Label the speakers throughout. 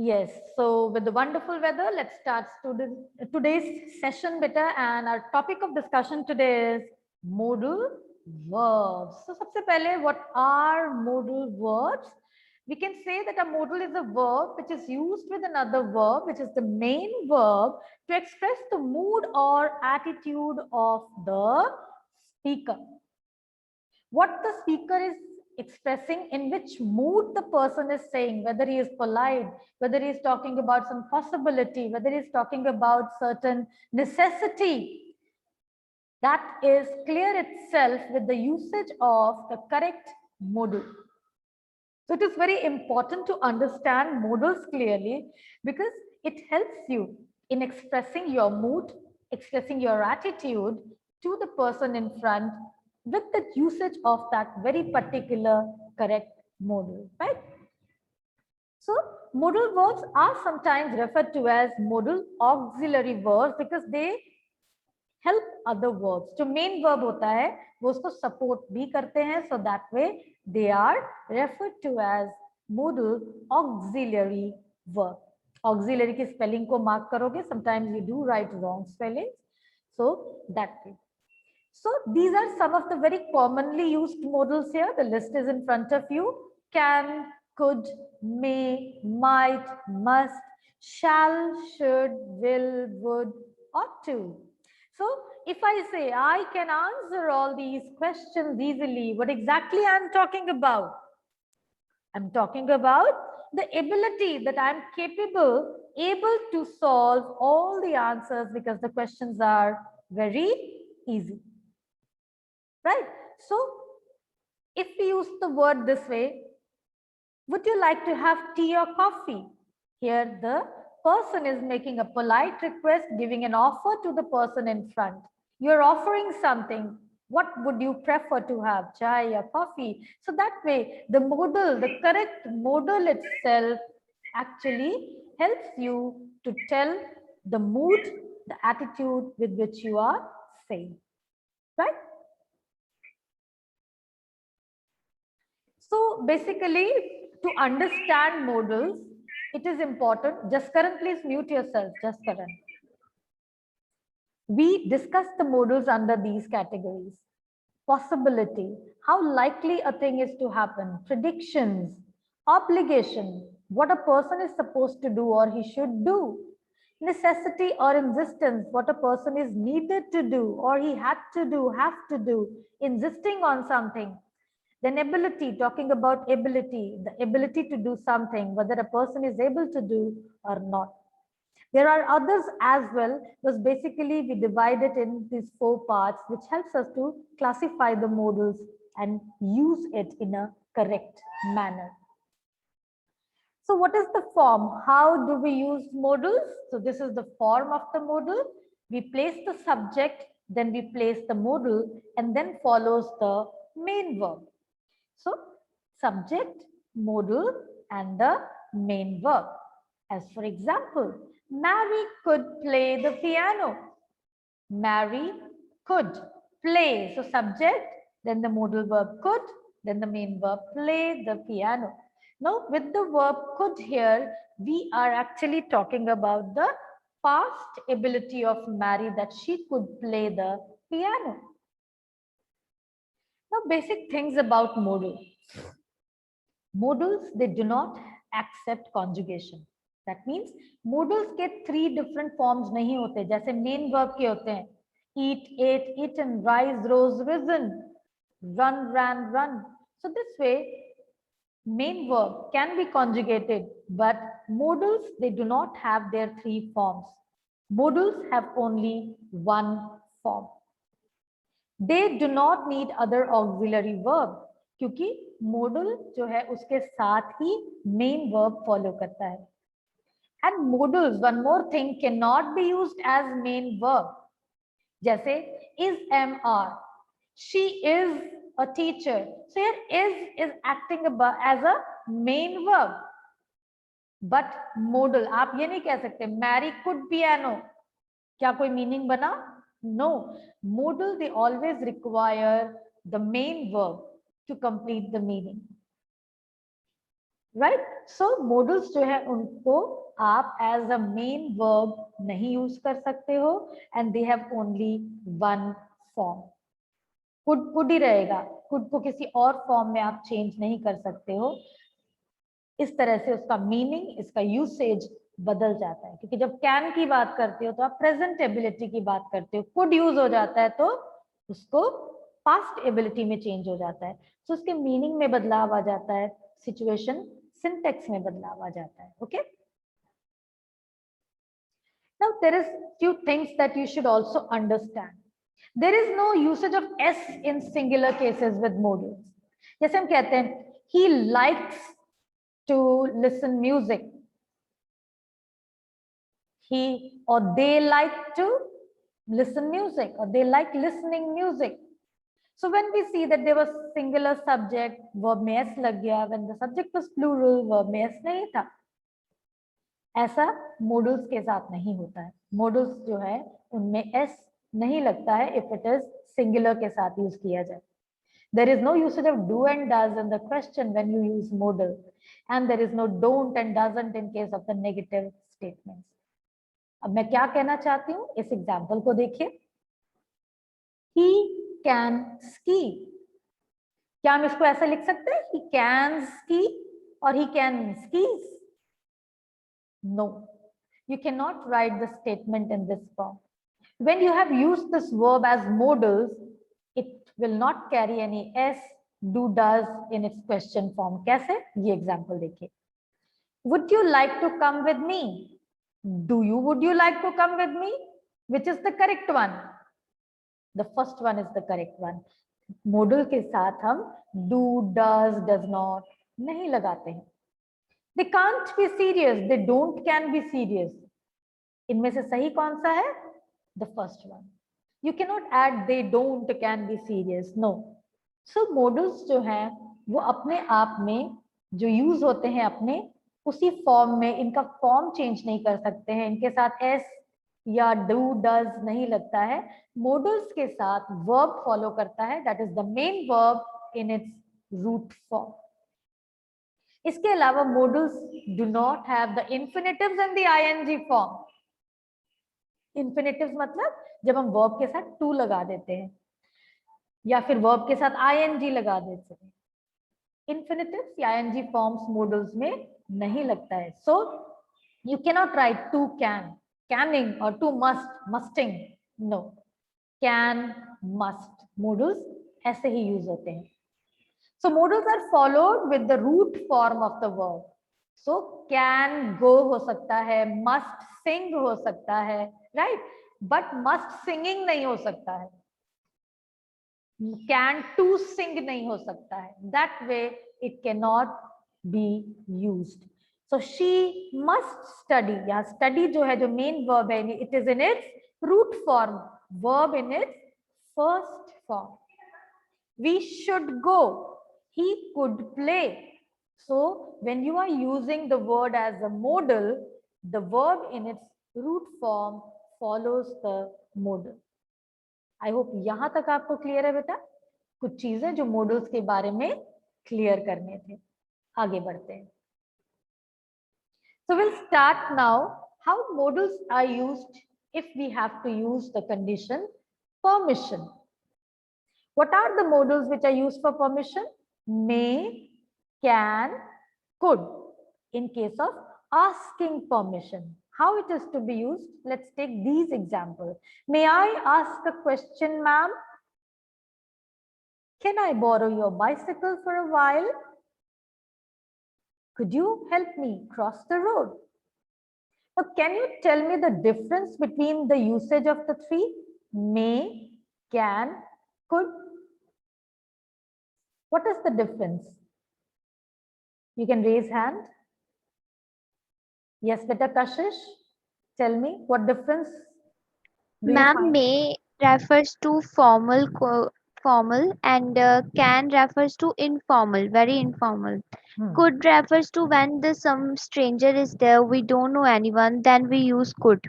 Speaker 1: Yes, so with the wonderful weather, let's start today's session better. And our topic of discussion today is modal verbs. So, सबसे पहले, what are modal verbs? We can say that a modal is a verb which is used with another verb, which is the main verb, to express the mood or attitude of the speaker. What the speaker is expressing, in which mood the person is saying, whether he is polite, whether he is talking about some possibility, whether he is talking about certain necessity, that is clear itself with the usage of the correct modal. So it is very important to understand modals clearly, because it helps you in expressing your mood, expressing your attitude to the person in front with the usage of that very particular correct modal, right? So modal verbs are sometimes referred to as modal auxiliary verbs because they help other verbs. जो main verb होता है वो उसको support भी करते हैं, so that way they are referred to as modal auxiliary verb. Auxiliary की spelling को mark करोगे, sometimes you do write wrong spellings, so that way. So these are some of the very commonly used modals here. The list is in front of you. Can, could, may, might, must, shall, should, will, would, ought to. So if I say I can answer all these questions easily, what exactly I'm talking about? I'm talking about the ability that I'm able to solve all the answers because the questions are very easy. Right? So if we use the word this way, would you like to have tea or coffee? Here the person is making a polite request, giving an offer to the person in front. You're offering something. What would you prefer to have, chai or coffee? So that way, the modal, the correct modal itself actually helps you to tell the mood, the attitude with which you are saying, right? So basically, to understand modals, it is important. Just Karan, please mute yourself. Just Karan. We discussed the modals under these categories. Possibility, how likely a thing is to happen. Predictions, obligation, what a person is supposed to do or he should do. Necessity or insistence, what a person is needed to do or he had to do, have to do, insisting on something. Then ability, talking about ability, the ability to do something, whether a person is able to do or not. There are others as well, because basically we divide it in these 4 parts, which helps us to classify the modals and use it in a correct manner. So what is the form? How do we use modals? So this is the form of the modal. We place the subject, then we place the modal, and then follows the main verb. So subject, modal, and the main verb. As for example, Mary could play the piano. Mary could play. So subject, then the modal verb could, then the main verb play the piano. Now with the verb could here, we are actually talking about the past ability of Mary, that she could play the piano. Now basic things about modal. Modals, they do not accept conjugation. That means modals के 3 different forms नहीं होते, जैसे main verb के होते हैं eat, ate, eaten, rise, rose, risen, run, ran, run. So this way main verb can be conjugated, but modals, they do not have their 3 forms. Modals have only 1 form. They do not need other auxiliary verb, क्योंकि modal जो है उसके साथ ही main verb follow करता है. And modals, one more thing, cannot be used as main verb. जैसे is MR, she is a teacher. So here is acting as a main verb. But modal, आप ये नहीं कह सकते Mary could piano. क्या कोई meaning बना? No. Modal, they always require the main verb to complete the meaning. Right. So models जो है उनको आप एज अ मेन वर्ब नहीं यूज कर सकते हो and they have only one form. Could he रहेगा. कुड को किसी और फॉर्म में आप चेंज नहीं कर सकते हो. इस तरह से उसका मीनिंग, इसका यूसेज बदल जाता है. क्योंकि जब कैन की बात करते हो तो आप प्रेजेंट एबिलिटी की बात करते हो. कुड यूज हो जाता है तो उसको पास्ट एबिलिटी में चेंज हो जाता है. तो उसके मीनिंग में बदलाव आ जाता है, सिचुएशन सिंटेक्स में बदलाव आ जाता है. Okay. Now there is few things that you should also understand. There is no usage of s in singular cases with modals. जैसे हम कहते हैं he likes to listen music. He or they like to listen music or they like listening music. So when we see that there was singular subject, verb में s लग गया. When the subject was plural, verb में s नहीं था. ऐसा models के साथ नहीं होता है. मॉडल्स जो है उनमें s नहीं लगता है इफ इट इज सिंगुलर के साथ यूज किया जाए. There is no usage of do and does in the question when you use modal, and there is no don't and doesn't in case of the negative statements. अब मैं क्या कहना चाहती हूँ, इस एग्जाम्पल को देखिए. He can ski. क्या हम इसको ऐसा लिख सकते हैं, he can ski और he can skis? No, you cannot write the statement in this form. When you have used this verb as modals, it will not carry any s, do, does in its question form. कैसे? ये example देखिए. Would you like to come with me? Do you, would you like to come with me? Which is the correct one? The first one is the correct one. Modal के साथ हम do, does, does not नहीं लगाते हैं. They can't be serious. They don't can be serious. इनमें से सही कौन सा है? The first one. You cannot add they don't can be serious. No. So modals जो हैं वो अपने आप में जो यूज होते हैं अपने उसी फॉर्म में, इनका फॉर्म चेंज नहीं कर सकते हैं. इनके साथ s या do does नहीं लगता है. मॉडल्स के साथ वर्ब फॉलो करता है, that is the main verb in its root form. इसके अलावा modals do not have the infinitives in the ING form. Infinitives मतलब जब हम वर्ब के साथ टू लगा देते हैं या फिर वर्ब के साथ आईएनजी लगा देते हैं. इंफिनिटिव्स या आईएनजी फॉर्म्स मॉडल्स में नहीं लगता है. So you can not write to can, canning और to must, musting. No, can, must modals ऐसे ही यूज होते हैं. So modals are followed with the root form of the verb. So can go हो सकता है, must sing हो सकता है, right? But must singing नहीं हो सकता है. Can to sing नहीं हो सकता है. That way it cannot be used. So she must study. यहाँ study जो है, जो main verb है, it is in its root form. Verb in its first form. We should go. He could play. So when you are using the word as a modal, the verb in its root form follows the modal. I hope यहाँ तक आपको clear है बेटा. कुछ चीजें जो models के बारे में क्लियर करने थे. आगे बढ़ते हैं. So we'll start now how modals are used if we have to use the condition permission. What are the modals which are used for permission? May, can, could. In case of asking permission, how it is to be used? Let's take these examples. May I ask a question, ma'am? Can I borrow your bicycle for a while? Could you help me cross the road? Now, can you tell me the difference between the usage of the three? May, can, could. What is the difference? You can raise hand. Yes, beta Kashish, tell me what difference.
Speaker 2: Ma'am, may refers to formal, formal, and can refers to informal, very informal. Could refers to when the some stranger is there, we don't know anyone, then we use could.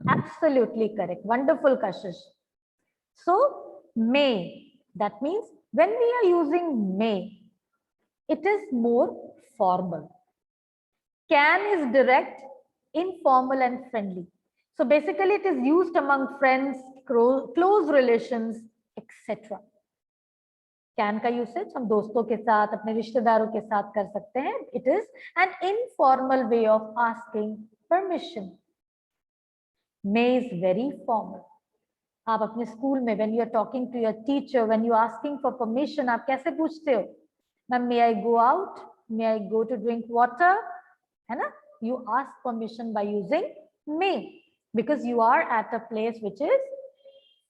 Speaker 1: Absolutely correct. Wonderful, Kashish. So, may, that means when we are using may, it is more formal. Can is direct, informal and friendly. So basically it is used among friends, close relations, etc. Can का usage हम दोस्तों के साथ, अपने रिश्तेदारों के साथ कर सकते हैं. It is an informal way of asking permission. May is very formal. आप अपने स्कूल में when you are talking to your teacher, when you are asking for permission, आप कैसे पूछते हो? Ma'am, may I go out? May I go to drink water? है ना? You ask permission by using may, because you are at a place which is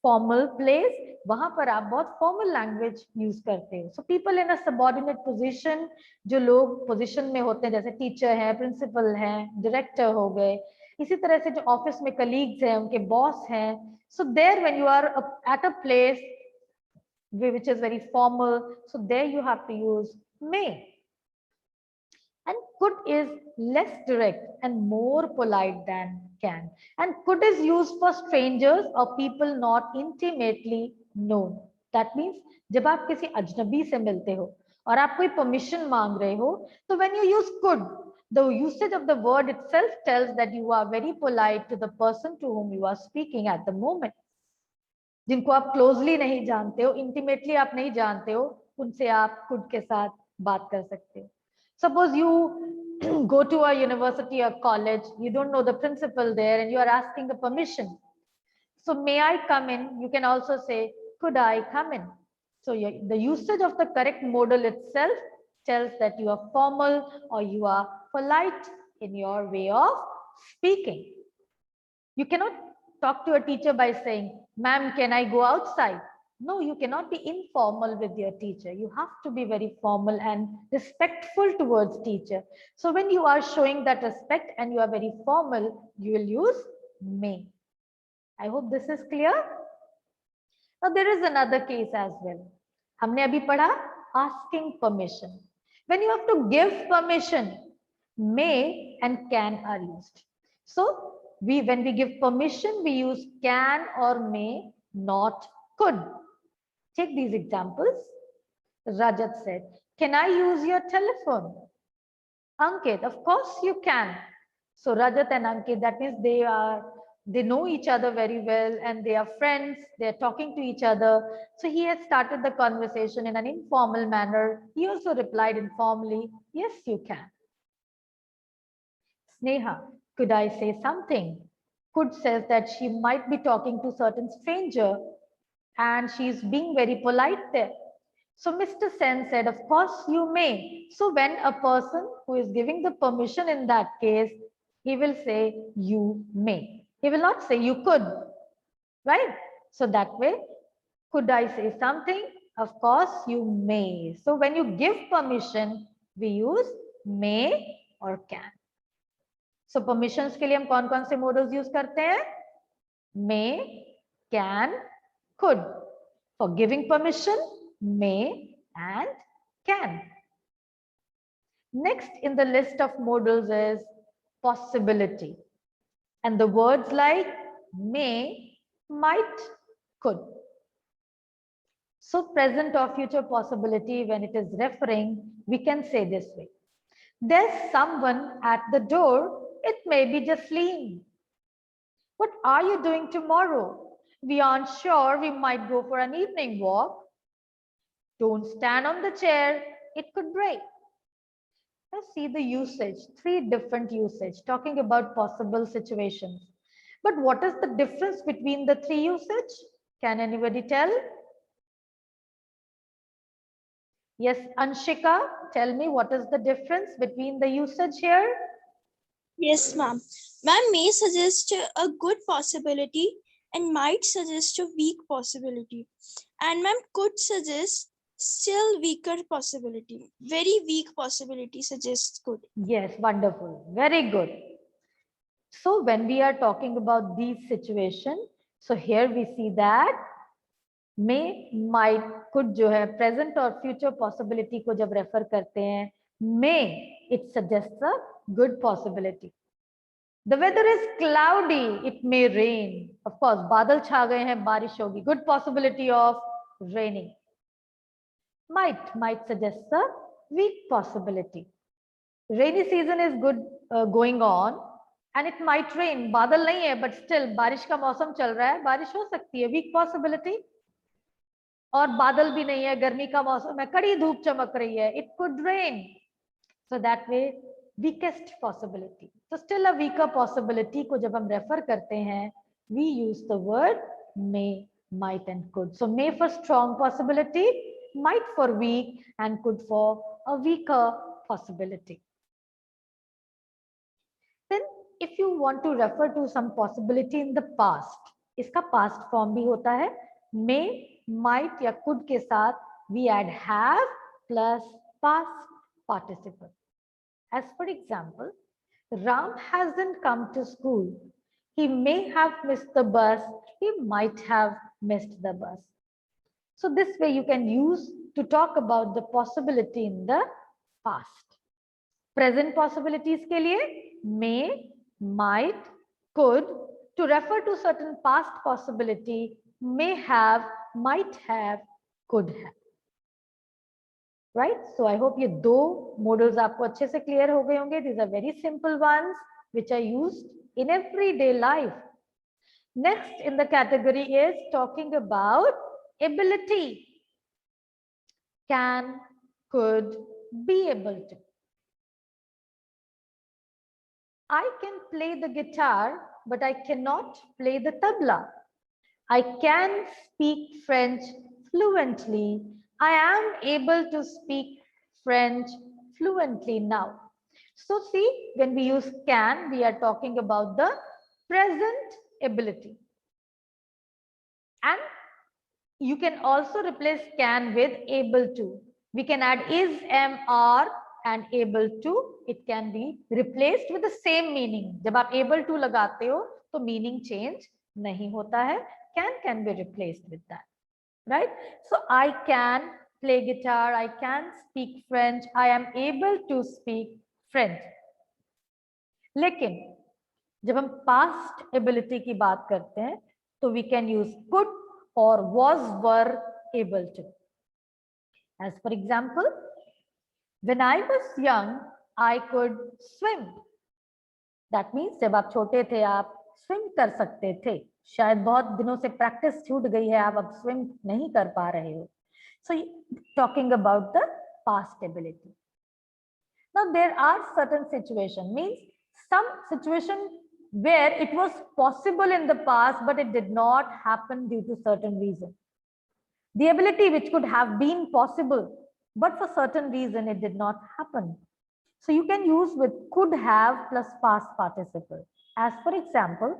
Speaker 1: formal place. वहां पर आप बहुत formal language use करते हो. So people in a subordinate position, जो लोग position में होते हैं, जैसे teacher है, principal है, director हो गए, इसी तरह से जो ऑफिस में colleagues हैं, उनके boss हैं. So there when you are at a place which is very formal, so there you have to use may. And could is less direct and more polite than can. And could is used for strangers or people not intimately known. That means जब आप किसी अजनबी से मिलते हो और आप कोई permission मांग रहे हो, तो when you use could, the usage of the word itself tells that you are very polite to the person to whom you are speaking at the moment. जिनको आप closely नहीं जानते हो, intimately आप नहीं जानते हो, उनसे आप could के साथ बात कर सकते हो. Suppose you go to a university or college, you don't know the principal there and you are asking a permission. So may I come in? You can also say, could I come in? So the usage of the correct modal itself tells that you are formal or you are polite in your way of speaking. You cannot talk to a teacher by saying, ma'am, can I go outside? No, you cannot be informal with your teacher. You have to be very formal and respectful towards teacher. So when you are showing that respect and you are very formal, you will use may. I hope this is clear. Now there is another case as well. हमने अभी पढ़ा asking permission. When you have to give permission, may and can are used. So when we give permission, we use can or may, not could. Take these examples. Rajat said, can I use your telephone? Ankit, of course you can. So Rajat and Ankit, that means they know each other very well and they are friends, they are talking to each other. So he has started the conversation in an informal manner. He also replied informally, yes, you can. Sneha, could I say something? Could says that she might be talking to certain stranger and she's being very polite there. So Mr. Sen said, of course you may. So when a person who is giving the permission in that case, he will say you may. He will not say you could, right? So that way, could I say something? Of course you may. So when you give permission, we use may or can. So permissions के लिए हम कौन-कौन से modals use करते हैं? May, can, could. For giving permission, may and can. Next in the list of modals is possibility. And the words like may, might, could. So present or future possibility, when it is referring, we can say this way. There's someone at the door. It may be Jasleen. What are you doing tomorrow? We aren't sure. We might go for an evening walk. Don't stand on the chair. It could break. Let's see the usage. 3 different usage talking about possible situations. But what is the difference between the 3 usage? Can anybody tell? Yes, Anshika, tell me what is the difference between the usage here?
Speaker 3: Yes, ma'am. Ma'am may suggest a good possibility and might suggest a weak possibility. And ma'am could suggest still weaker possibility. Very weak possibility suggests could.
Speaker 1: Yes, wonderful. Very good. So when we are talking about these situations, so here we see that may, might, could जो है present और future possibility को जब refer करते हैं, may, it suggests a good possibility. The weather is cloudy, it may rain. Of course, बादल छा गए हैं, बारिश होगी. Good possibility of raining. Might suggests a weak possibility. Rainy season is good going on and it might rain. बादल नहीं है but still बारिश का मौसम चल रहा है, बारिश हो सकती है, weak possibility. और बादल भी नहीं है, गर्मी का मौसम है, कड़ी धूप चमक रही है, it could rain. So that way weakest possibility. So still a weaker possibility को जब हम refer करते हैं, we use the word may, might and could. So may for strong possibility, might for weak and could for a weaker possibility. Then if you want to refer to some possibility in the past, इसका past form भी होता है, may, might या could के साथ we add have plus past participle. As for example, Ram hasn't come to school. He may have missed the bus. He might have missed the bus. So this way you can use to talk about the possibility in the past. Present possibilities के लिए may, might, could. To refer to certain past possibility, may have, might have, could have. Right? So I hope ये दो modals आपको अच्छे से clear हो गए होंगे. These are very simple ones which are used in everyday life. Next in the category is talking about ability. Can, could, be able to. I can play the guitar, but I cannot play the tabla. I can speak French fluently. I am able to speak French fluently now. So see, when we use can, we are talking about the present ability. And you can also replace can with able to. We can add is, am, are and able to. It can be replaced with the same meaning. जब आप able to लगाते हो, तो meaning change नहीं होता है. Can be replaced with that, right? So I can play guitar, I can speak French, I am able to speak French. लेकिन जब हम past ability की बात करते हैं, तो we can use could or was, were able to. As for example, when I was young, I could swim. That means जब आप छोटे थे, आप swim कर सकते थे. शायद बहुत दिनों से प्रैक्टिस छूट गई है, आप अब स्विम नहीं कर पा रहे हो. So talking about the past ability. Now there are certain situations, means some situation where it was possible in the past but it did not happen due to certain reason. The ability which could have been possible but for certain reason it did not happen. So you can use with could have plus past participle. As for example,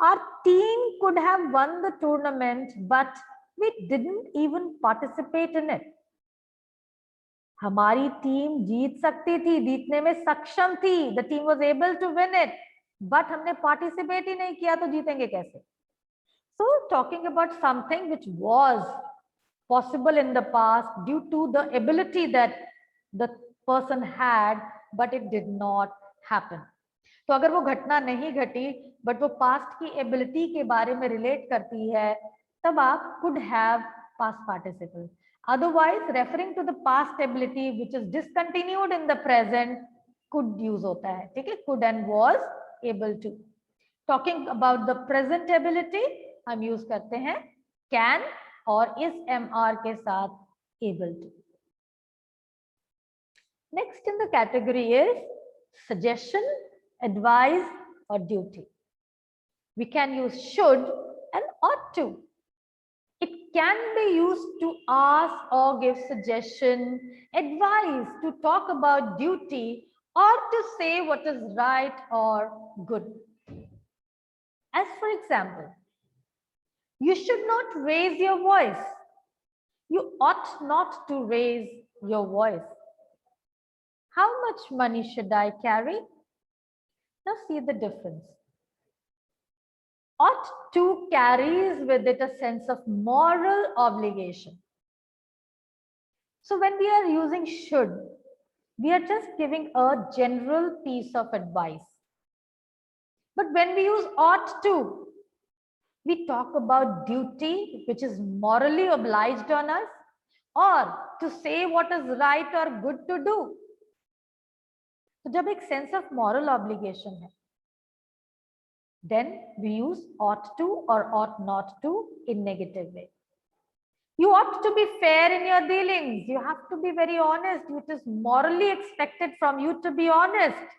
Speaker 1: our team could have won the tournament, but we didn't even participate in it. हमारी team जीत सकती थी, जीतने में सक्षम थी. The team was able to win it, but हमने participate ही नहीं किया, तो जीतेंगे कैसे? So talking about something which was possible in the past due to the ability that the person had, but it did not happen. तो अगर वो घटना नहीं घटी बट वो पास्ट की एबिलिटी के बारे में रिलेट करती है, तब आप could have past participle. Otherwise, referring to the past ability which is discontinued in the present, could use होता है. ठीक है, could and was able to. Talking about the present ability, हम use करते हैं can और is, am, are के साथ able to. Next in the category is suggestion, advice or duty. We can use should and ought to. It can be used to ask or give suggestion, advice, to talk about duty, or to say what is right or good. As for example, you should not raise your voice. You ought not to raise your voice. How much money should I carry? Now see the difference. Ought to carries with it a sense of moral obligation. So when we are using should, we are just giving a general piece of advice. But when we use ought to, we talk about duty which is morally obliged on us, or to say what is right or good to do. तो जब एक sense of moral obligation है, then we use ought to or ought not to in negative way. You ought to be fair in your dealings. You have to be very honest. It is morally expected from you to be honest.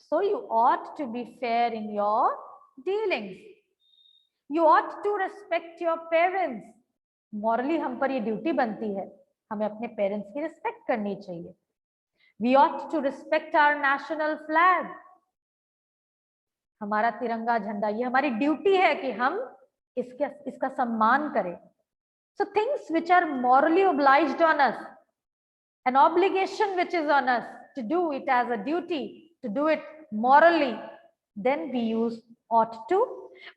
Speaker 1: So you ought to be fair in your dealings. You ought to respect your parents. Morally हम पर ये duty बनती है, हमें अपने parents की respect करनी चाहिए. We ought to respect our national flag. हमारा तिरंगा झंडा, ये हमारी ड्यूटी है कि हम इसका सम्मान करें. So things which are morally obliged on us, an obligation which is on us to do it as a duty, to do it morally, then we use ought to.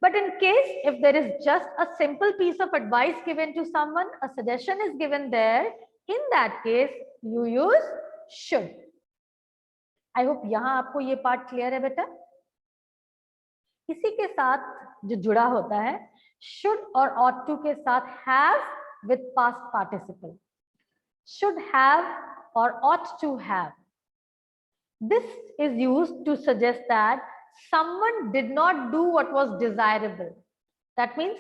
Speaker 1: But in case if there is just a simple piece of advice given to someone, a suggestion is given there, in that case you use should. I hope यहाँ आपको ये part clear है बेटा. इसी के साथ जो जुड़ा होता है should और ought to के साथ have with past participle. Should have or ought to have. This is used to suggest that someone did not do what was desirable. That means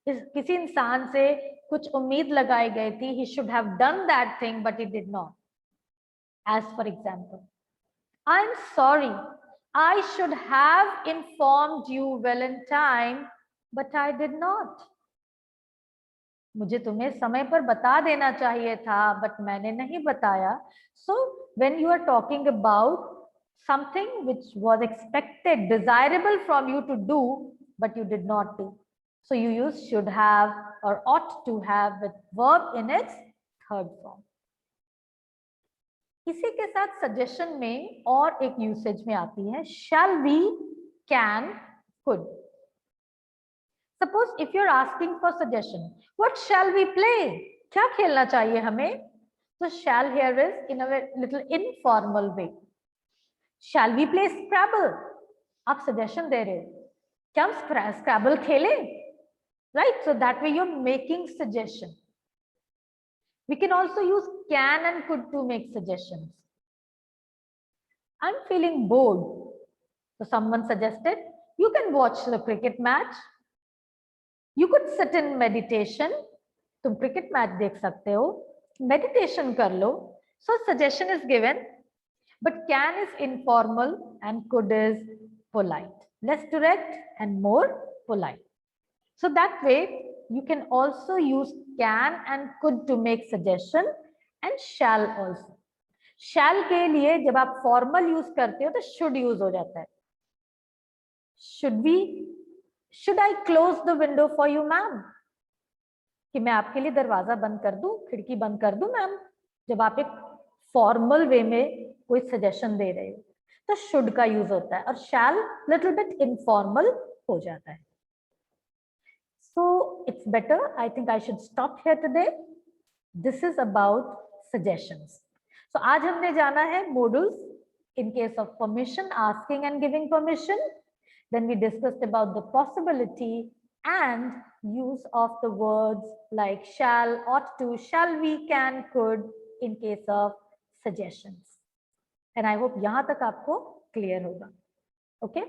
Speaker 1: किसी इंसान से कुछ उम्मीद लगाई गई थी, he should have done that thing but he did not. As for example, I'm sorry, I should have informed you well in time, but I did not. मुझे तुम्हें समय पर बता देना चाहिए था, but मैंने नहीं बताया. So when you are talking about something which was expected, desirable from you to do, but you did not do, so you use should have or ought to have with verb in its third form. इसी के साथ suggestion में और एक usage में आती है shall we, can, could. Suppose if you're asking for suggestion, what shall we play? क्या खेलना चाहिए हमें? So shall here is in a little informal way. Shall we play Scrabble? आप suggestion दे रहे हो, क्या हम Scrabble खेलें? Right? So that way you're making suggestion. We can also use can and could to make suggestions. I'm feeling bored. So someone suggested, you can watch the cricket match. You could sit in meditation. तुम cricket match देख सकते हो, meditation कर लो. So suggestion is given, but can is informal and could is polite, less direct and more polite. So that way you can also use can and could to make suggestion and shall also. Shall के लिए जब आप formal use करते हो तो should use हो जाता है. Should I close the window for you, ma'am? कि मैं आपके लिए दरवाजा बंद कर दूं, खिड़की बंद कर दूं मैम. जब आप एक फॉर्मल वे में कोई सजेशन दे रहे हो तो should का यूज होता है और shall little bit informal हो जाता है. So it's better, I think I should stop here today. This is about suggestions. So आज हमने जाना है modules in case of permission, asking and giving permission. Then we discussed about the possibility and use of the words like shall, ought to, shall we, can, could in case of suggestions. And I hope यहाँ तक आपको clear होगा. Okay.